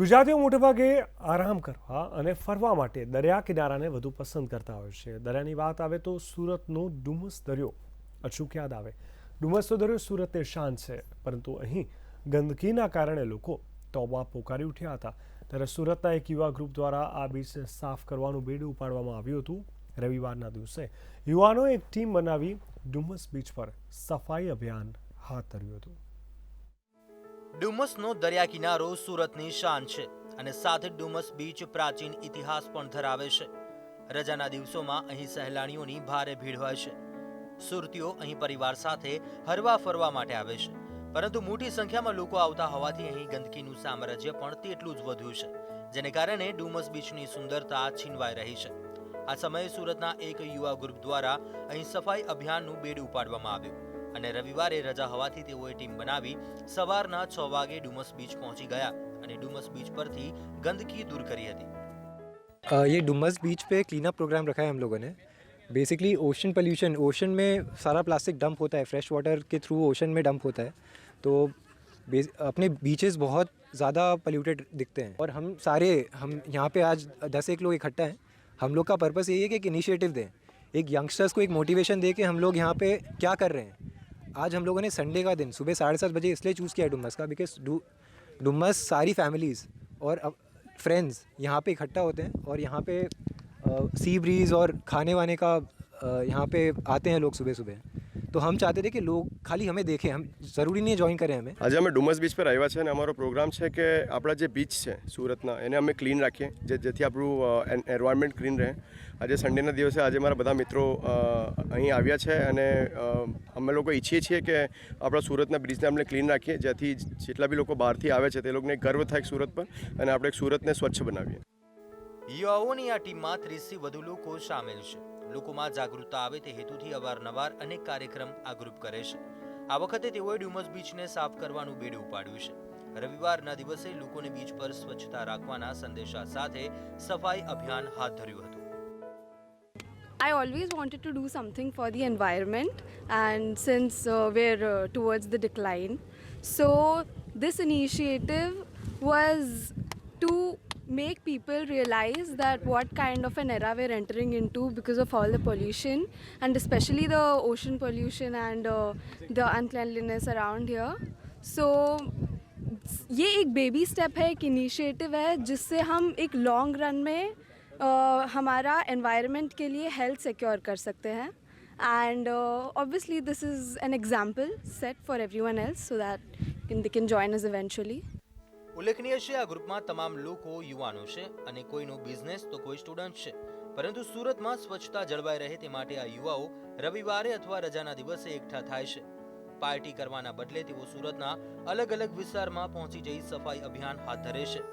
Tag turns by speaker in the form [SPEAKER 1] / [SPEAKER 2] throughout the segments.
[SPEAKER 1] ગુજરાતીઓ મોટેભાગે આરામ કરવા અને ફરવા માટે દરિયા કિનારાને વધુ પસંદ કરતા હોય છે. દરિયાની વાત આવે તો સુરતનો ડુમસ દરિયો અચૂક યાદ આવે. ડુમસનો દરિયો સુરતની શાન છે, પરંતુ અહીં ગંદકીના કારણે લોકો તોબા પોકારી ઉઠ્યા હતા. ત્યારે સુરતના એક યુવા ગ્રુપ દ્વારા આ બીચને સાફ કરવાનું બેડું ઉપાડવામાં આવ્યું હતું. રવિવારના દિવસે યુવાનોએ એક ટીમ બનાવી ડુમસ બીચ પર સફાઈ અભિયાન હાથ ધર્યું હતું.
[SPEAKER 2] ડુમસનો દરિયા કિનારો સુરતની શાન છે અને સાથે ડુમસ બીચ પ્રાચીન ઇતિહાસ પણ ધરાવે છે. રજાના દિવસોમાં અહીં સહેલાણીઓની ભારે ભીડ હોય છે. સુરતીઓ અહીં પરિવાર સાથે હરવા ફરવા માટે આવે છે, પરંતુ મોટી સંખ્યામાં લોકો આવતા હોવાથી અહીં ગંદકીનું સામ્રાજ્ય પણ તેટલું જ વધ્યું છે, જેને કારણે ડુમસ બીચની સુંદરતા છીનવાઈ રહી છે. આ સમયે સુરતના એક યુવા ગ્રુપ દ્વારા અહીં સફાઈ અભિયાનનું બેડું ઉપાડવામાં આવ્યું અને રવિવારે રજા હોવાથી તેઓએ ટીમ બનાવી સવારના 6 વાગે ડુમસ બીચ પહોંચી ગયા અને ડુમસ बीच પરથી गंदगी दूर करी હતી.
[SPEAKER 3] ये डुमस बीच पे क्लीन अप प्रोग्राम रखा है हम लोगों ने. बेसिकली ओशन में सारा प्लास्टिक डंप होता है, फ्रेश वाटर के थ्रू ओशन में डंप होता है, तो अपने बीचेस बहुत ज़्यादा पोल्यूटेड दिखते हैं. और हम यहाँ पे आज 10 एक लोग इकट्ठा हैं. हम लोग का पर्पस यही है कि एक इनिशिएटिव दें, एक यंगस्टर्स को एक मोटिवेशन दे के हम लोग यहाँ पे क्या कर रहे हैं. आज हम लोगों ने संडे का दिन सुबह 7:30 बजे इसलिए चूज़ किया डुमस का, बिकॉज डुमस सारी फैमिलीज़ और फ्रेंड्स यहाँ पे इकट्ठा होते हैं और यहाँ पे सी ब्रीज़ और खाने वाने का यहाँ पे आते हैं लोग सुबह सुबह. तो हम चाहते थे कि लोग खाली हमें देखें, हम ज़रूरी नहीं ज्वाइन करें हमें.
[SPEAKER 4] આજે અમે ડુમસ બીચ પર આવ્યા છે અને અમારો પ્રોગ્રામ છે કે આપણા જે બીચ છે સુરતના એને અમે ક્લીન રાખીએ, જેથી આપણું એન્વાયરમેન્ટ ક્લીન રહે. આજે સન્ડેના દિવસે આજે મારા બધા મિત્રો અહીં આવ્યા છે અને અમે લોકો ઈચ્છીએ છીએ કે આપણા સુરતના બ્રિજને આપણે ક્લીન રાખીએ, જેથી જેટલા બી લોકો બહારથી આવે છે તે લોકોને ગર્વ થાય સુરત પર અને આપણે સુરતને સ્વચ્છ બનાવીએ.
[SPEAKER 2] યુવાઓની આ ટીમમાં 30થી વધુ લોકો સામેલ છે. લોકોમાં જાગૃતતા આવે તે હેતુથી અવારનવાર અનેક કાર્યક્રમ આ ગ્રુપ કરે છે. આ વખતે તેઓએ ડુમસ બીચને સાફ કરવાનું બેડું ઉપાડ્યું છે. રવિવારના દિવસે લોકોને બીચ પર સ્વચ્છતા રાખવાના સંદેશા સાથે સફાઈ અભિયાન હાથ ધર્યું હતું.
[SPEAKER 5] I always wanted to do something for the environment, and since we're towards the decline, so this initiative was to make people realize that what kind of an era we're entering into because of all the pollution, and especially the ocean pollution and the uncleanliness around here. So ये एक baby step है, एक initiative है जिससे हम एक long run में हमारा एनवायरनमेंट के लिए हेल्थ सिक्योर कर सकते हैं. And obviously this is an example set for everyone else so that they can join us eventually.
[SPEAKER 2] ઉલ્લેખનીય છે આ ગ્રુપમાં તમામ લોકો યુવાનો છે અને કોઈનો બિઝનેસ તો કોઈ સ્ટુડન્ટ છે, પરંતુ સુરતમાં સ્વચ્છતા જળવાઈ રહે તે માટે આ યુવાઓ રવિવારે અથવા રજાના દિવસે એકઠા થાય છે. પાર્ટી કરવાના બદલે તેઓ સુરતના અલગ અલગ વિસ્તારમાં પહોંચી જઈ સફાઈ અભિયાન હાથ ધરે છે.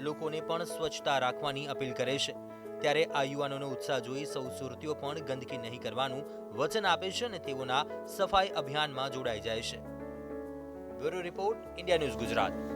[SPEAKER 2] લોકોને પણ સ્વચ્છતા રાખવાની અપીલ કરે છે. ત્યારે આ યુવાનોનો ઉત્સાહ જોઈ સૌ સુરતીઓ પણ ગંદકી નહીં કરવાનું વચન આપે છે અને તેઓના સફાઈ અભિયાનમાં જોડાઈ જાય છે. Bureau report, India news Gujarat.